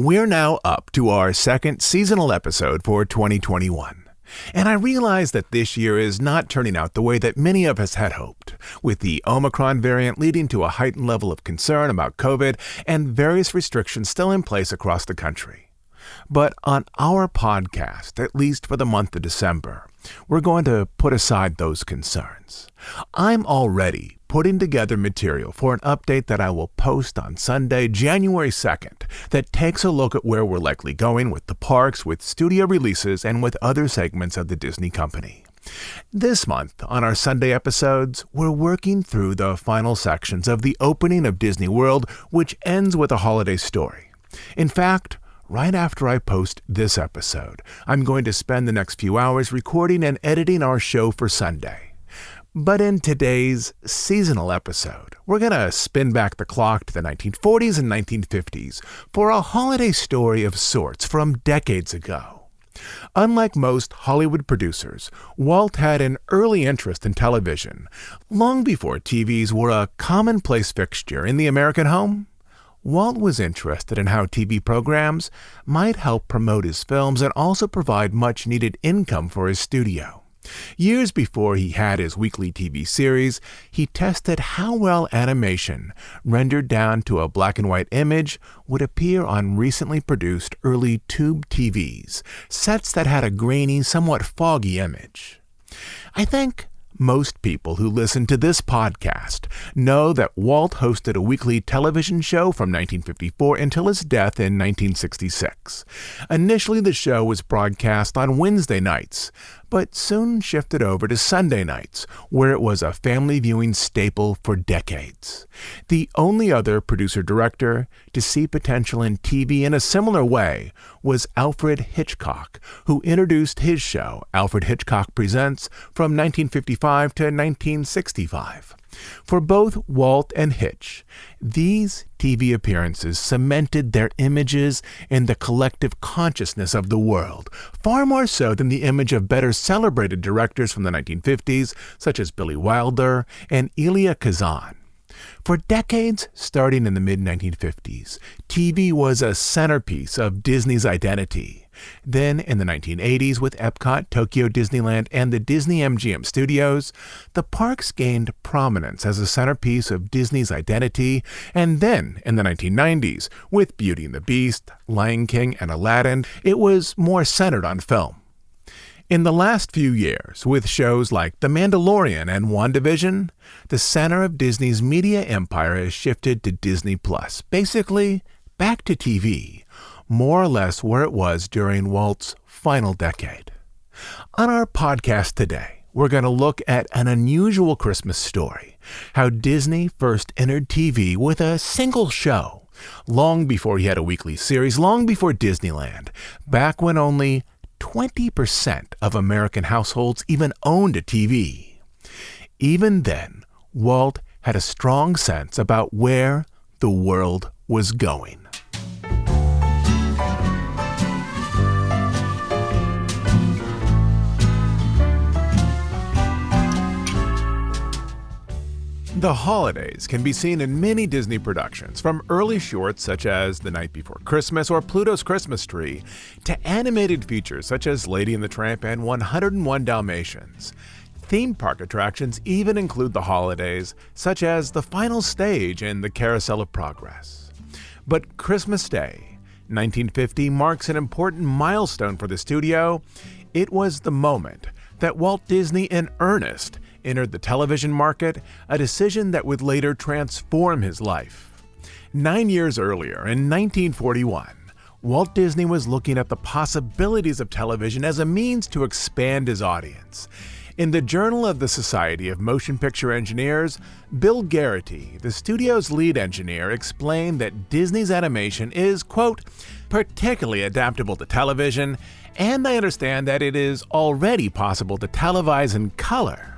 We're now up to our second seasonal episode for 2021. And I realize that this year is not turning out the way that many of us had hoped, with the Omicron variant leading to a heightened level of concern about COVID and various restrictions still in place across the country. But on our podcast, at least for the month of December, we're going to put aside those concerns. I'm already putting together material for an update that I will post on Sunday, January 2nd, that takes a look at where we're likely going with the parks, with studio releases, and with other segments of the Disney company. This month, on our Sunday episodes, we're working through the final sections of the opening of Disney World, which ends with a holiday story. In fact, right after I post this episode, I'm going to spend the next few hours recording and editing our show for Sunday. But in today's seasonal episode, we're going to spin back the clock to the 1940s and 1950s for a holiday story of sorts from decades ago. Unlike most Hollywood producers, Walt had an early interest in television, long before TVs were a commonplace fixture in the American home. Walt was interested in how TV programs might help promote his films and also provide much-needed income for his studio. Years before he had his weekly TV series, he tested how well animation, rendered down to a black and white image, would appear on recently produced early tube TVs, sets that had a grainy, somewhat foggy image. I think most people who listen to this podcast know that Walt hosted a weekly television show from 1954 until his death in 1966. Initially, the show was broadcast on Wednesday nights, but soon shifted over to Sunday nights, where it was a family viewing staple for decades. The only other producer-director to see potential in TV in a similar way was Alfred Hitchcock, who introduced his show, Alfred Hitchcock Presents, from 1955 to 1965. For both Walt and Hitch, these TV appearances cemented their images in the collective consciousness of the world, far more so than the image of better celebrated directors from the 1950s, such as Billy Wilder and Elia Kazan. For decades, starting in the mid-1950s, TV was a centerpiece of Disney's identity. Then, in the 1980s, with Epcot, Tokyo Disneyland, and the Disney MGM Studios, the parks gained prominence as a centerpiece of Disney's identity, and then, in the 1990s, with Beauty and the Beast, Lion King, and Aladdin, it was more centered on film. In the last few years, with shows like The Mandalorian and WandaVision, the center of Disney's media empire has shifted to Disney+, basically back to TV, more or less where it was during Walt's final decade. On our podcast today, we're going to look at an unusual Christmas story, how Disney first entered TV with a single show, long before he had a weekly series, long before Disneyland, back when only 20% of American households even owned a TV. Even then, Walt had a strong sense about where the world was going. The holidays can be seen in many Disney productions, from early shorts such as The Night Before Christmas or Pluto's Christmas Tree, to animated features such as Lady and the Tramp and 101 Dalmatians. Theme park attractions even include the holidays, such as the final stage in the Carousel of Progress. But Christmas Day, 1950, marks an important milestone for the studio. It was the moment that Walt Disney in earnest entered the television market, a decision that would later transform his life. 9 years earlier, in 1941, Walt Disney was looking at the possibilities of television as a means to expand his audience. In the Journal of the Society of Motion Picture Engineers, Bill Garrity, the studio's lead engineer, explained that Disney's animation is, quote, particularly adaptable to television, and I understand that it is already possible to televise in color.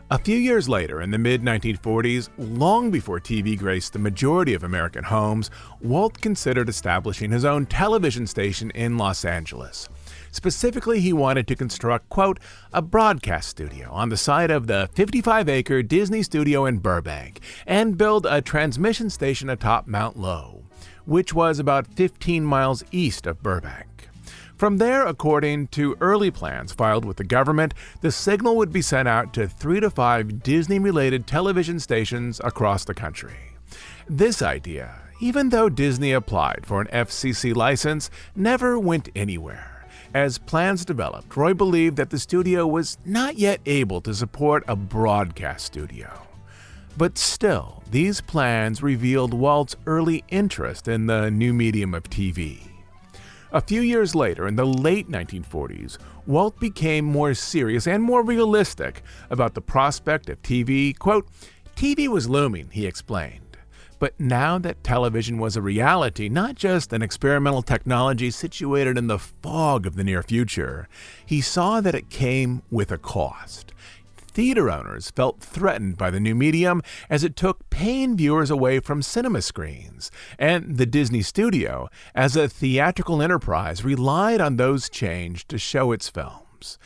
A few years later, in the mid-1940s, long before TV graced the majority of American homes, Walt considered establishing his own television station in Los Angeles. Specifically, he wanted to construct, quote, a broadcast studio on the site of the 55-acre Disney studio in Burbank and build a transmission station atop Mount Lowe. which was about 15 miles east of Burbank. From there, according to early plans filed with the government, the signal would be sent out to 3 to 5 Disney-related television stations across the country. This idea, even though Disney applied for an FCC license, never went anywhere. As plans developed, Roy believed that the studio was not yet able to support a broadcast studio. But still, these plans revealed Walt's early interest in the new medium of TV. A few years later, in the late 1940s, Walt became more serious and more realistic about the prospect of TV. Quote, "TV was looming," he explained. But now that television was a reality, not just an experimental technology situated in the fog of the near future, he saw that it came with a cost. Theater owners felt threatened by the new medium as it took paying viewers away from cinema screens, and the Disney studio, as a theatrical enterprise, relied on those change to show its films.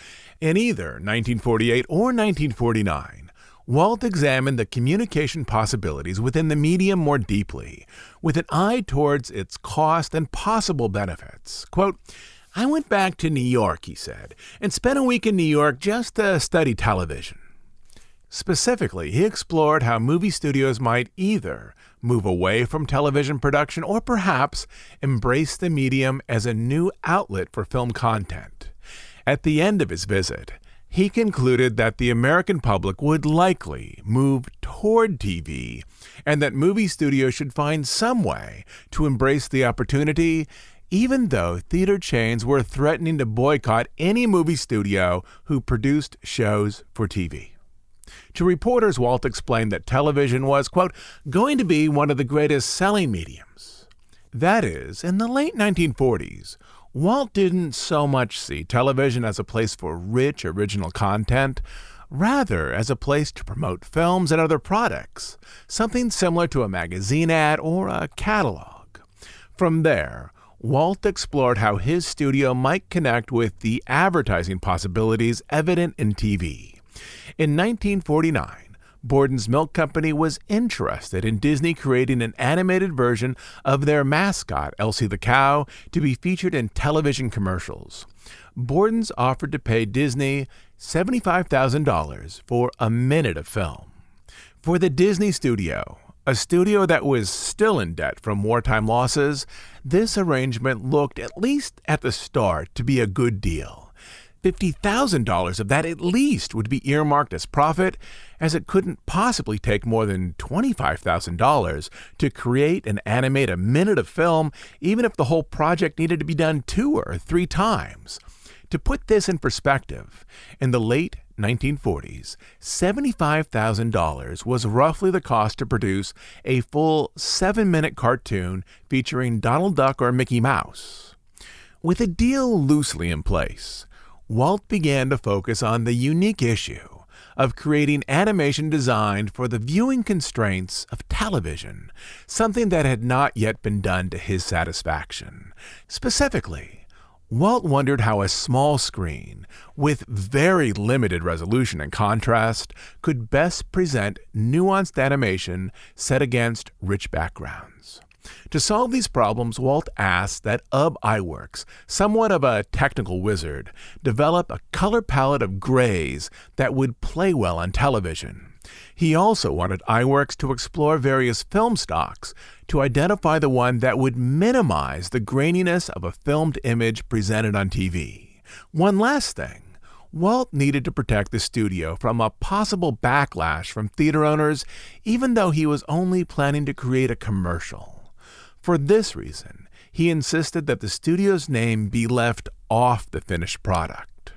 In either 1948 or 1949, Walt examined the communication possibilities within the medium more deeply, with an eye towards its cost and possible benefits. Quote, "I went back to New York," he said, "and spent a week in New York just to study television." Specifically, he explored how movie studios might either move away from television production or perhaps embrace the medium as a new outlet for film content. At the end of his visit, he concluded that the American public would likely move toward TV and that movie studios should find some way to embrace the opportunity, even though theater chains were threatening to boycott any movie studio who produced shows for TV. To reporters, Walt explained that television was, quote, "going to be one of the greatest selling mediums." That is, in the late 1940s, Walt didn't so much see television as a place for rich, original content, rather as a place to promote films and other products, something similar to a magazine ad or a catalog. From there, Walt explored how his studio might connect with the advertising possibilities evident in TV. In 1949, Borden's Milk Company was interested in Disney creating an animated version of their mascot, Elsie the cow, to be featured in television commercials. Borden's offered to pay Disney $75,000 for a minute of film. For the Disney studio, a studio that was still in debt from wartime losses, this arrangement looked, at least at the start, to be a good deal. $50,000 of that at least would be earmarked as profit, as it couldn't possibly take more than $25,000 to create and animate a minute of film, even if the whole project needed to be done 2 or 3 times. To put this in perspective, in the late 1940s, $75,000 was roughly the cost to produce a full 7-minute cartoon featuring Donald Duck or Mickey Mouse. With a deal loosely in place, Walt began to focus on the unique issue of creating animation designed for the viewing constraints of television, something that had not yet been done to his satisfaction. Specifically, Walt wondered how a small screen, with very limited resolution and contrast, could best present nuanced animation set against rich backgrounds. To solve these problems, Walt asked that UB Iwerks, somewhat of a technical wizard, develop a color palette of grays that would play well on television. He also wanted Iwerks to explore various film stocks to identify the one that would minimize the graininess of a filmed image presented on TV. One last thing. Walt needed to protect the studio from a possible backlash from theater owners, even though he was only planning to create a commercial. For this reason, he insisted that the studio's name be left off the finished product.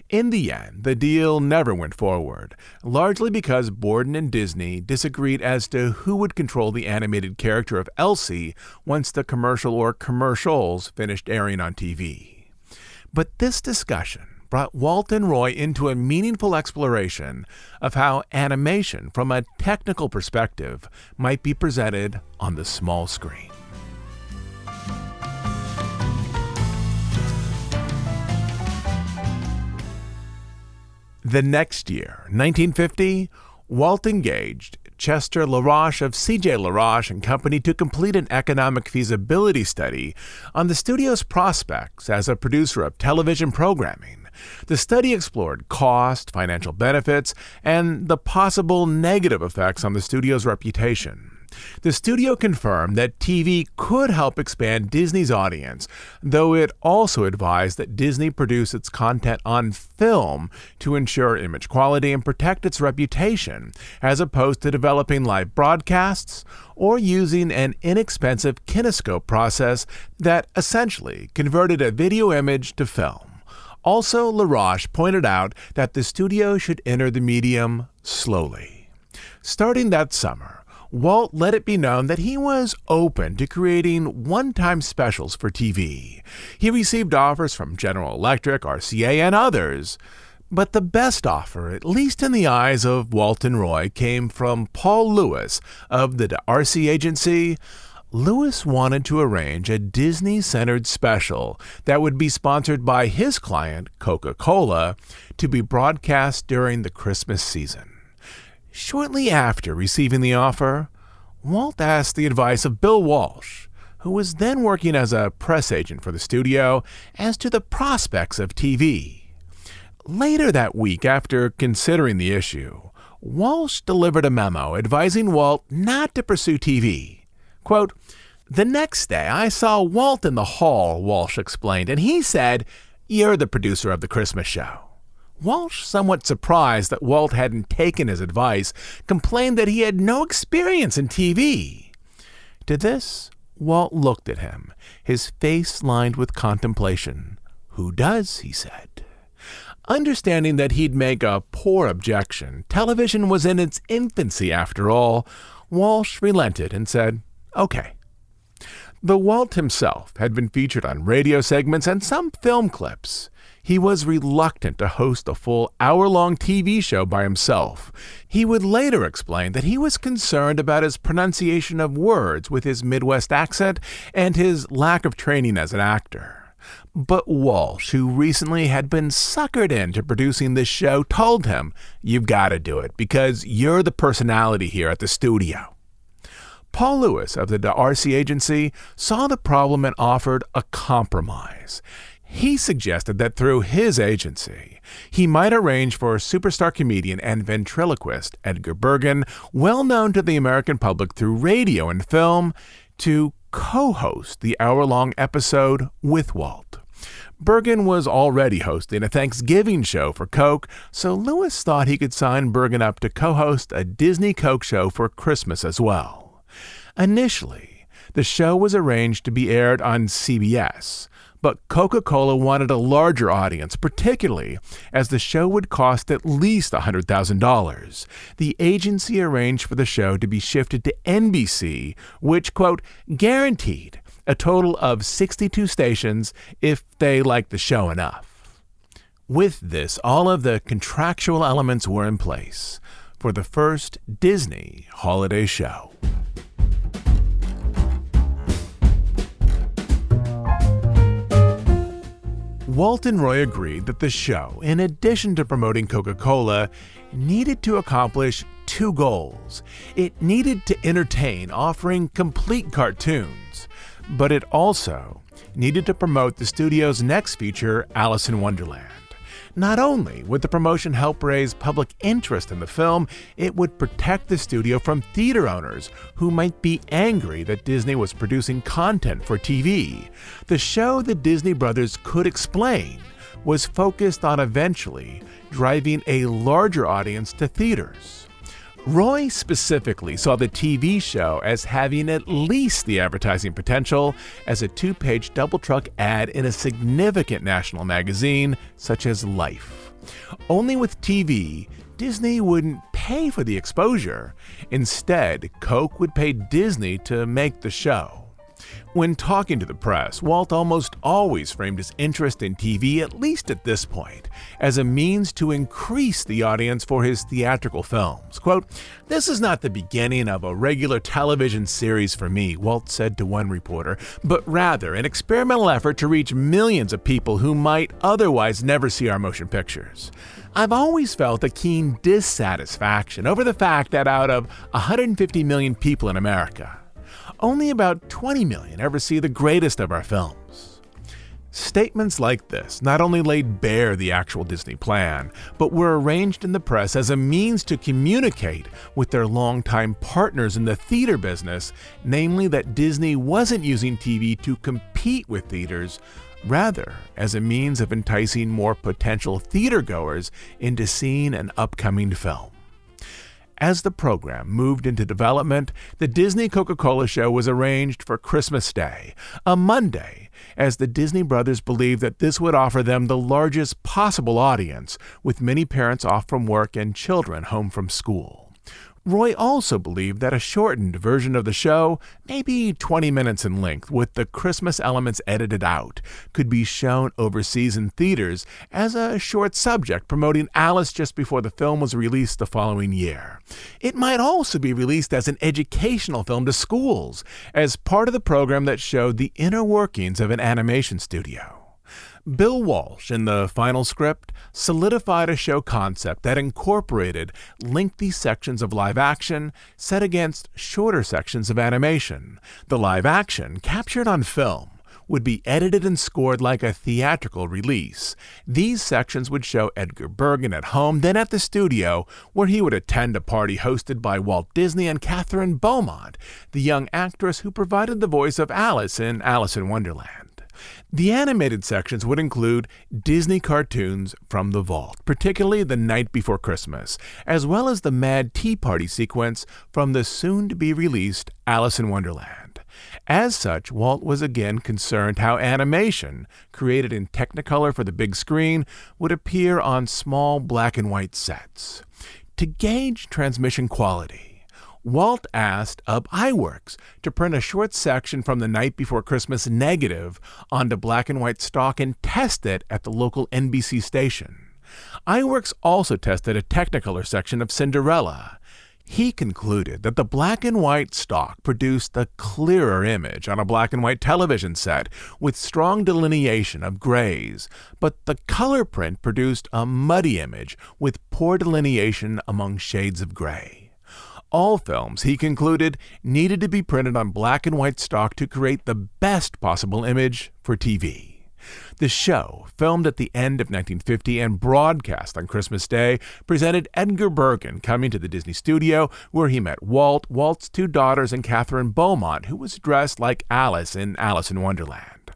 In the end, the deal never went forward, largely because Borden and Disney disagreed as to who would control the animated character of Elsie once the commercial or commercials finished airing on TV. But this discussion brought Walt and Roy into a meaningful exploration of how animation, from a technical perspective, might be presented on the small screen. The next year, 1950, Walt engaged Chester LaRoche of C.J. LaRoche and Company to complete an economic feasibility study on the studio's prospects as a producer of television programming. The study explored cost, financial benefits, and the possible negative effects on the studio's reputation. The studio confirmed that TV could help expand Disney's audience, though it also advised that Disney produce its content on film to ensure image quality and protect its reputation, as opposed to developing live broadcasts or using an inexpensive kinescope process that essentially converted a video image to film. Also, LaRoche pointed out that the studio should enter the medium slowly. Starting that summer, Walt let it be known that he was open to creating one-time specials for TV. He received offers from General Electric, RCA, and others. But the best offer, at least in the eyes of Walt and Roy, came from Paul Lewis of the D'Arcy Agency. Lewis wanted to arrange a Disney-centered special that would be sponsored by his client, Coca-Cola, to be broadcast during the Christmas season. Shortly after receiving the offer, Walt asked the advice of Bill Walsh, who was then working as a press agent for the studio, as to the prospects of TV. Later that week, after considering the issue, Walsh delivered a memo advising Walt not to pursue TV. Quote, "The next day I saw Walt in the hall," Walsh explained, "and he said, 'You're the producer of the Christmas show.'" Walsh, somewhat surprised that Walt hadn't taken his advice, complained that he had no experience in TV. To this, Walt looked at him, his face lined with contemplation. "Who does?" he said. Understanding that he'd make a poor objection, television was in its infancy after all, Walsh relented and said, "Okay." Though Walt himself had been featured on radio segments and some film clips, he was reluctant to host a full hour-long TV show by himself. He would later explain that he was concerned about his pronunciation of words with his Midwest accent and his lack of training as an actor. But Walsh, who recently had been suckered into producing this show, told him, "You've got to do it because you're the personality here at the studio." Paul Lewis of the D'Arcy Agency saw the problem and offered a compromise. He suggested that through his agency, he might arrange for superstar comedian and ventriloquist Edgar Bergen, well known to the American public through radio and film, to co-host the hour-long episode with Walt. Bergen was already hosting a Thanksgiving show for Coke, so Lewis thought he could sign Bergen up to co-host a Disney Coke show for Christmas as well. Initially, the show was arranged to be aired on CBS, but Coca-Cola wanted a larger audience, particularly as the show would cost at least $100,000. The agency arranged for the show to be shifted to NBC, which, quote, guaranteed a total of 62 stations if they liked the show enough. With this, all of the contractual elements were in place for the first Disney holiday show. Walt and Roy agreed that the show, in addition to promoting Coca-Cola, needed to accomplish two goals. It needed to entertain, offering complete cartoons, but it also needed to promote the studio's next feature, Alice in Wonderland. Not only would the promotion help raise public interest in the film, it would protect the studio from theater owners who might be angry that Disney was producing content for TV. The show the Disney brothers could explain was focused on eventually driving a larger audience to theaters. Roy specifically saw the TV show as having at least the advertising potential as a 2-page double-truck ad in a significant national magazine such as Life. Only with TV, Disney wouldn't pay for the exposure. Instead, Coke would pay Disney to make the show. When talking to the press, Walt almost always framed his interest in TV, at least at this point, as a means to increase the audience for his theatrical films. Quote, "This is not the beginning of a regular television series for me," Walt said to one reporter, "but rather an experimental effort to reach millions of people who might otherwise never see our motion pictures. I've always felt a keen dissatisfaction over the fact that out of 150 million people in America, only about 20 million ever see the greatest of our films." Statements like this not only laid bare the actual Disney plan, but were arranged in the press as a means to communicate with their longtime partners in the theater business, namely that Disney wasn't using TV to compete with theaters, rather as a means of enticing more potential theatergoers into seeing an upcoming film. As the program moved into development, the Disney Coca-Cola show was arranged for Christmas Day, a Monday, as the Disney brothers believed that this would offer them the largest possible audience, with many parents off from work and children home from school. Roy also believed that a shortened version of the show, maybe 20 minutes in length with the Christmas elements edited out, could be shown overseas in theaters as a short subject promoting Alice just before the film was released the following year. It might also be released as an educational film to schools, as part of the program that showed the inner workings of an animation studio. Bill Walsh, in the final script, solidified a show concept that incorporated lengthy sections of live action set against shorter sections of animation. The live action, captured on film, would be edited and scored like a theatrical release. These sections would show Edgar Bergen at home, then at the studio, where he would attend a party hosted by Walt Disney and Catherine Beaumont, the young actress who provided the voice of Alice in Alice in Wonderland. The animated sections would include Disney cartoons from the vault, particularly The Night Before Christmas, as well as the Mad Tea Party sequence from the soon-to-be-released Alice in Wonderland. As such, Walt was again concerned how animation, created in Technicolor for the big screen, would appear on small black and white sets. To gauge transmission quality, Walt asked Ub Iwerks to print a short section from The Night Before Christmas negative onto black and white stock and test it at the local NBC station. Iwerks also tested a Technicolor section of Cinderella. He concluded that the black and white stock produced a clearer image on a black and white television set with strong delineation of grays, but the color print produced a muddy image with poor delineation among shades of gray. All films, he concluded, needed to be printed on black and white stock to create the best possible image for TV. The show, filmed at the end of 1950 and broadcast on Christmas Day, presented Edgar Bergen coming to the Disney studio, where he met Walt, Walt's two daughters, and Catherine Beaumont, who was dressed like Alice in Alice in Wonderland.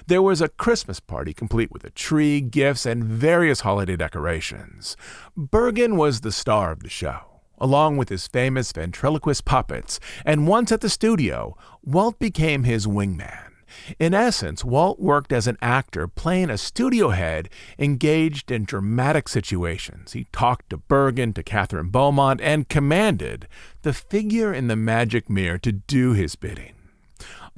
There was a Christmas party complete with a tree, gifts, and various holiday decorations. Bergen was the star of the show, along with his famous ventriloquist puppets, and once at the studio, Walt became his wingman. In essence, Walt worked as an actor playing a studio head engaged in dramatic situations. He talked to Bergen, to Catherine Beaumont, and commanded the figure in the magic mirror to do his bidding.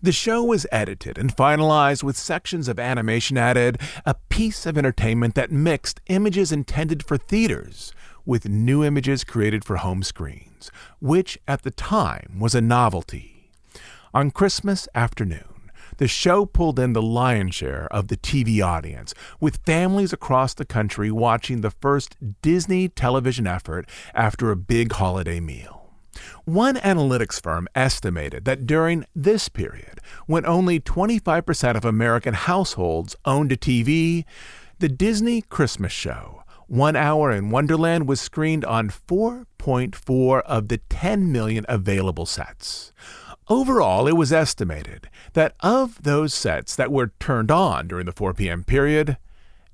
The show was edited and finalized with sections of animation added, a piece of entertainment that mixed images intended for theaters with new images created for home screens, which at the time was a novelty. On Christmas afternoon, the show pulled in the lion's share of the TV audience, with families across the country watching the first Disney television effort after a big holiday meal. One analytics firm estimated that during this period, when only 25% of American households owned a TV, the Disney Christmas show, 1 Hour in Wonderland, was screened on 4.4 of the 10 million available sets. Overall, it was estimated that of those sets that were turned on during the 4 p.m. period,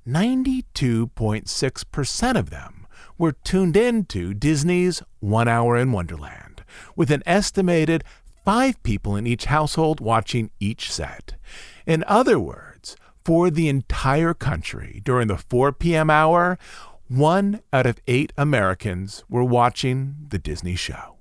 92.6% of them were tuned into Disney's 1 Hour in Wonderland, with an estimated 5 people in each household watching each set. In other words, for the entire country during the 4 p.m. hour, 1 out of 8 Americans were watching the Disney show.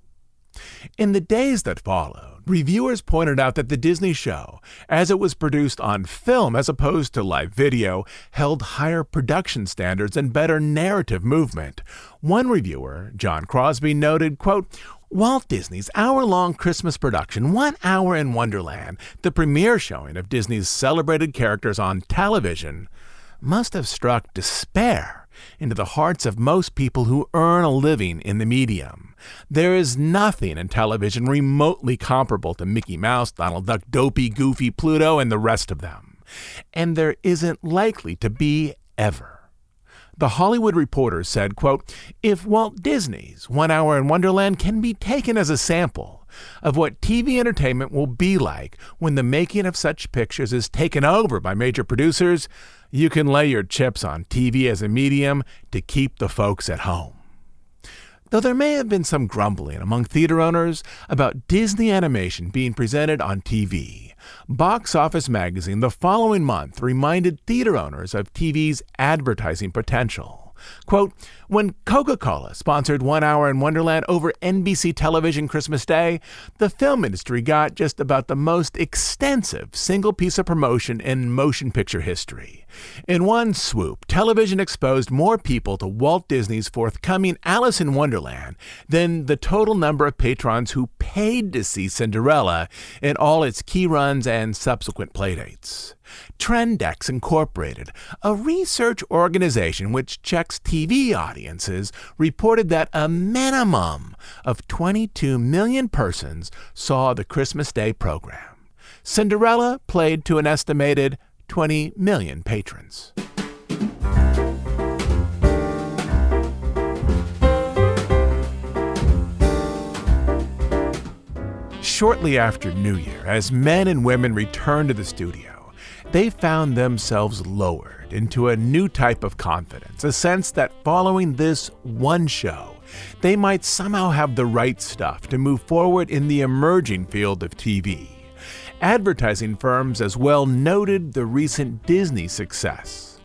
In the days that followed, reviewers pointed out that the Disney show, as it was produced on film as opposed to live video, held higher production standards and better narrative movement. One reviewer, John Crosby, noted, quote, Walt Disney's hour-long Christmas production, 1 Hour in Wonderland, the premiere showing of Disney's celebrated characters on television, must have struck despair into the hearts of most people who earn a living in the medium. There is nothing in television remotely comparable to Mickey Mouse, Donald Duck, Dopey, Goofy, Pluto, and the rest of them. And there isn't likely to be ever. The Hollywood Reporter said, quote, if Walt Disney's 1 Hour in Wonderland can be taken as a sample of what TV entertainment will be like when the making of such pictures is taken over by major producers, you can lay your chips on TV as a medium to keep the folks at home. Though there may have been some grumbling among theater owners about Disney animation being presented on TV, Box Office Magazine the following month reminded theater owners of TV's advertising potential. Quote, when Coca-Cola sponsored 1 Hour in Wonderland over NBC television Christmas Day, the film industry got just about the most extensive single piece of promotion in motion picture history. In one swoop, television exposed more people to Walt Disney's forthcoming Alice in Wonderland than the total number of patrons who paid to see Cinderella in all its key runs and subsequent playdates. Trendex Incorporated, a research organization which checks TV audiences, reported that a minimum of 22 million persons saw the Christmas Day program. Cinderella played to an estimated 20 million patrons. Shortly after New Year, as men and women returned to the studio, they found themselves lowered into a new type of confidence, a sense that following this one show, they might somehow have the right stuff to move forward in the emerging field of TV. Advertising firms as well noted the recent Disney success.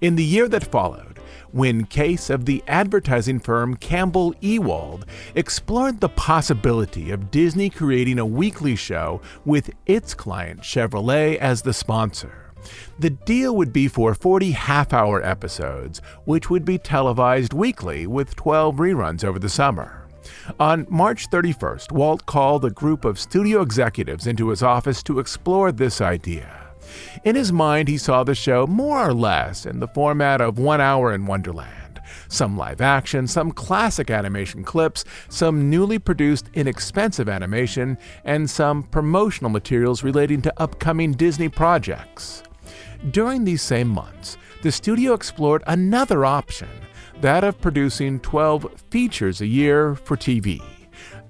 In the year that followed, when case of the advertising firm Campbell Ewald explored the possibility of Disney creating a weekly show with its client Chevrolet as the sponsor. The deal would be for 40 half-hour episodes, which would be televised weekly with 12 reruns over the summer. On March 31st, Walt called a group of studio executives into his office to explore this idea. In his mind, he saw the show more or less in the format of 1 Hour in Wonderland. Some live action, some classic animation clips, some newly produced inexpensive animation, and some promotional materials relating to upcoming Disney projects. During these same months, the studio explored another option, that of producing 12 features a year for TV.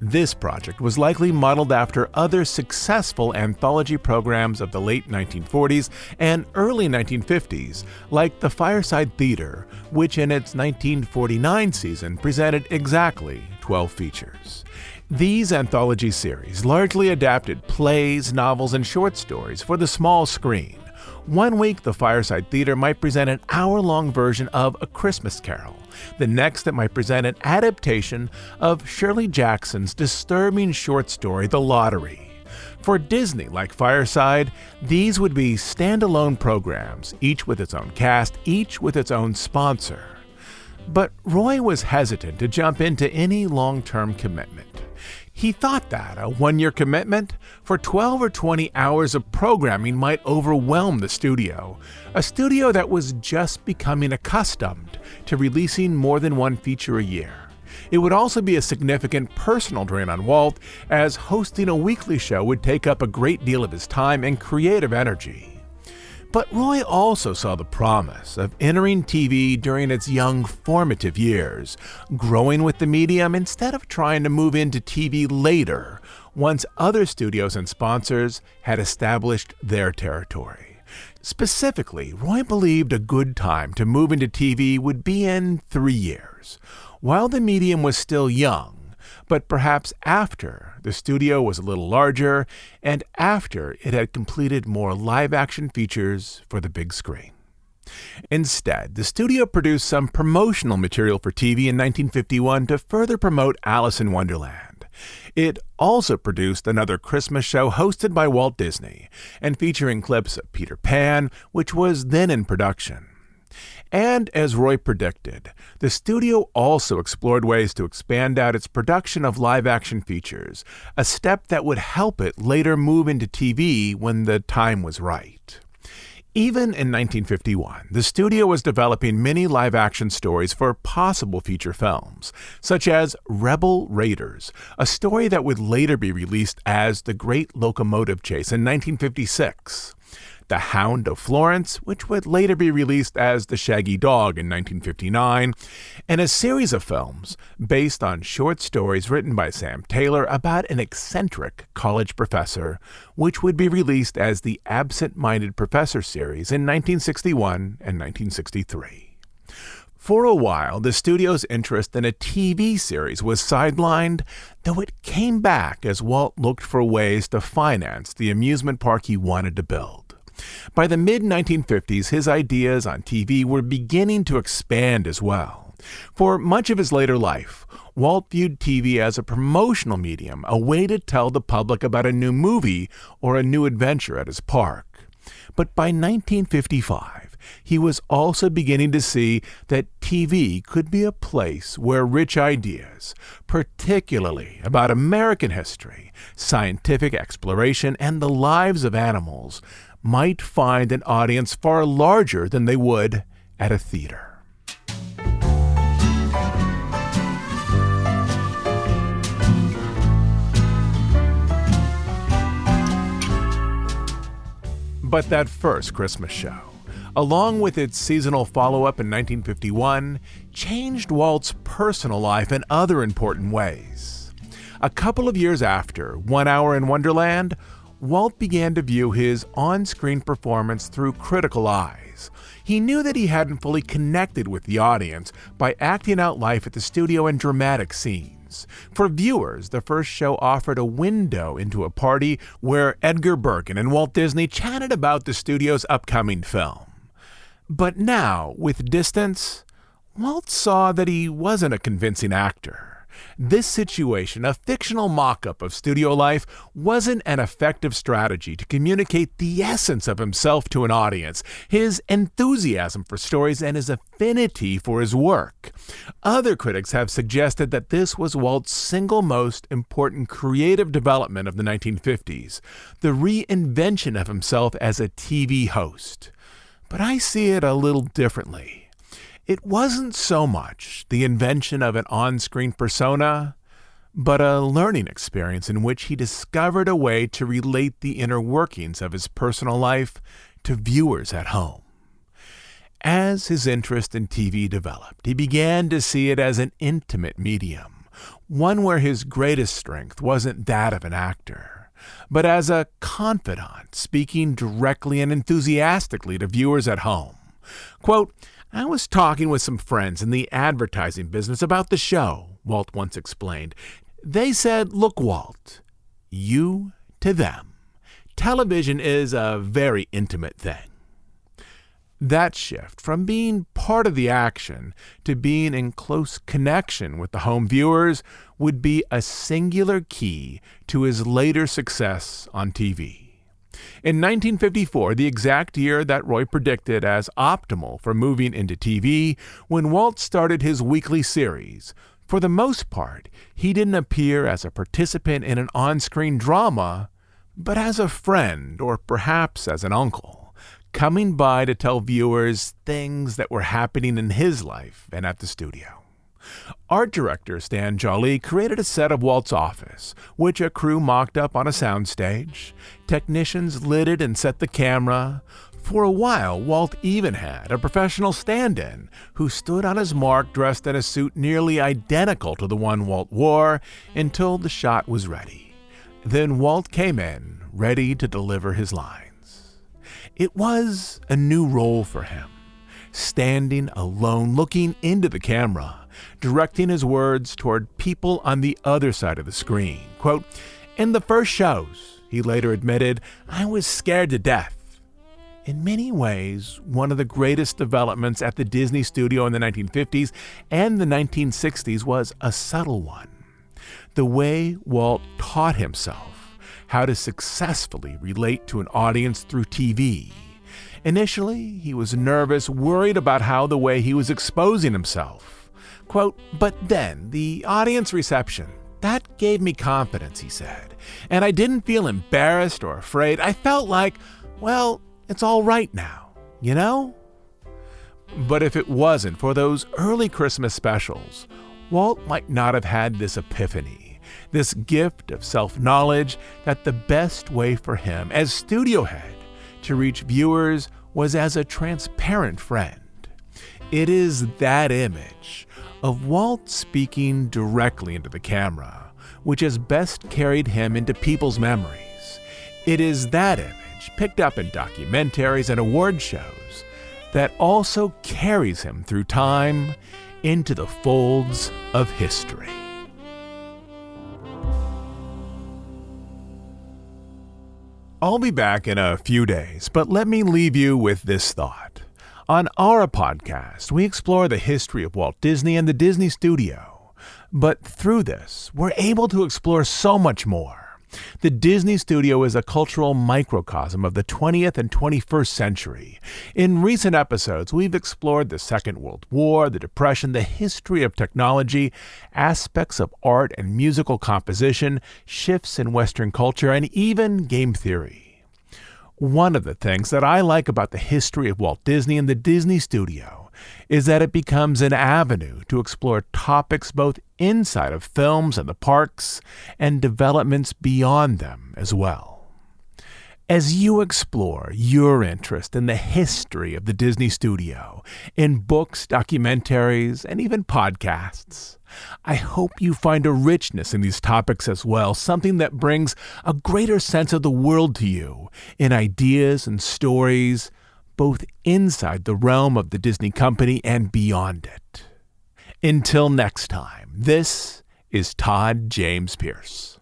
This project was likely modeled after other successful anthology programs of the late 1940s and early 1950s, like The Fireside Theater, which in its 1949 season presented exactly 12 features. These anthology series largely adapted plays, novels, and short stories for the small screen. One week, the Fireside Theater might present an hour-long version of A Christmas Carol. The next, it might present an adaptation of Shirley Jackson's disturbing short story, The Lottery. For Disney, like Fireside, these would be standalone programs, each with its own cast, each with its own sponsor. But Roy was hesitant to jump into any long-term commitment. He thought that a one-year commitment for 12 or 20 hours of programming might overwhelm the studio, a studio that was just becoming accustomed to releasing more than one feature a year. It would also be a significant personal drain on Walt, as hosting a weekly show would take up a great deal of his time and creative energy. But Roy also saw the promise of entering TV during its young formative years, growing with the medium instead of trying to move into TV later, once other studios and sponsors had established their territory. Specifically, Roy believed a good time to move into TV would be in 3 years, while the medium was still young, but perhaps after the studio was a little larger and after it had completed more live-action features for the big screen. Instead, the studio produced some promotional material for TV in 1951 to further promote Alice in Wonderland. It also produced another Christmas show hosted by Walt Disney and featuring clips of Peter Pan, which was then in production. And as Roy predicted, the studio also explored ways to expand out its production of live-action features, a step that would help it later move into TV when the time was right. Even in 1951, the studio was developing many live-action stories for possible feature films, such as Rebel Raiders, a story that would later be released as The Great Locomotive Chase in 1956. The Hound of Florence, which would later be released as The Shaggy Dog in 1959, and a series of films based on short stories written by Sam Taylor about an eccentric college professor, which would be released as the Absent-Minded Professor series in 1961 and 1963. For a while, the studio's interest in a TV series was sidelined, though it came back as Walt looked for ways to finance the amusement park he wanted to build. By the mid-1950s, his ideas on TV were beginning to expand as well. For much of his later life, Walt viewed TV as a promotional medium, a way to tell the public about a new movie or a new adventure at his park. But by 1955, he was also beginning to see that TV could be a place where rich ideas, particularly about American history, scientific exploration, and the lives of animals, might find an audience far larger than they would at a theater. But that first Christmas show, along with its seasonal follow-up in 1951, changed Walt's personal life in other important ways. A couple of years after 1 Hour in Wonderland, Walt began to view his on-screen performance through critical eyes. He knew that he hadn't fully connected with the audience by acting out life at the studio in dramatic scenes. For viewers, the first show offered a window into a party where Edgar Bergen and Walt Disney chatted about the studio's upcoming film. But now, with distance, Walt saw that he wasn't a convincing actor. This situation, a fictional mock-up of studio life, wasn't an effective strategy to communicate the essence of himself to an audience, his enthusiasm for stories, and his affinity for his work. Other critics have suggested that this was Walt's single most important creative development of the 1950s, the reinvention of himself as a TV host. But I see it a little differently. It wasn't so much the invention of an on-screen persona, but a learning experience in which he discovered a way to relate the inner workings of his personal life to viewers at home. As his interest in TV developed, he began to see it as an intimate medium, one where his greatest strength wasn't that of an actor, but as a confidant speaking directly and enthusiastically to viewers at home. Quote, "I was talking with some friends in the advertising business about the show," Walt once explained. "They said, 'Look, Walt, you to them. Television is a very intimate thing.'" That shift from being part of the action to being in close connection with the home viewers would be a singular key to his later success on TV. In 1954, the exact year that Roy predicted as optimal for moving into TV, when Walt started his weekly series, for the most part, he didn't appear as a participant in an on-screen drama, but as a friend or perhaps as an uncle, coming by to tell viewers things that were happening in his life and at the studio. Art director Stan Joly created a set of Walt's office, which a crew mocked up on a soundstage. Technicians lit it and set the camera. For a while, Walt even had a professional stand-in who stood on his mark dressed in a suit nearly identical to the one Walt wore until the shot was ready. Then Walt came in, ready to deliver his lines. It was a new role for him, standing alone, looking into the camera, directing his words toward people on the other side of the screen. Quote, "In the first shows," he later admitted, "I was scared to death." In many ways, one of the greatest developments at the Disney studio in the 1950s and the 1960s was a subtle one. The way Walt taught himself how to successfully relate to an audience through TV. Initially, he was nervous, worried about how the way he was exposing himself. Quote, "But then, the audience reception, that gave me confidence," he said. "And I didn't feel embarrassed or afraid. I felt like, well, it's all right now, you know?" But if it wasn't for those early Christmas specials, Walt might not have had this epiphany, this gift of self-knowledge that the best way for him as studio head to reach viewers was as a transparent friend. It is that image of Walt speaking directly into the camera which has best carried him into people's memories. It is that image, picked up in documentaries and award shows, that also carries him through time into the folds of history. I'll be back in a few days, but let me leave you with this thought. On our podcast, we explore the history of Walt Disney and the Disney Studio. But through this, we're able to explore so much more. The Disney Studio is a cultural microcosm of the 20th and 21st century. In recent episodes, we've explored the Second World War, the Depression, the history of technology, aspects of art and musical composition, shifts in Western culture, and even game theory. One of the things that I like about the history of Walt Disney and the Disney Studio is that it becomes an avenue to explore topics both inside of films and the parks and developments beyond them as well. As you explore your interest in the history of the Disney Studio, in books, documentaries, and even podcasts, I hope you find a richness in these topics as well, something that brings a greater sense of the world to you in ideas and stories, both inside the realm of the Disney Company and beyond it. Until next time, this is Todd James Pierce.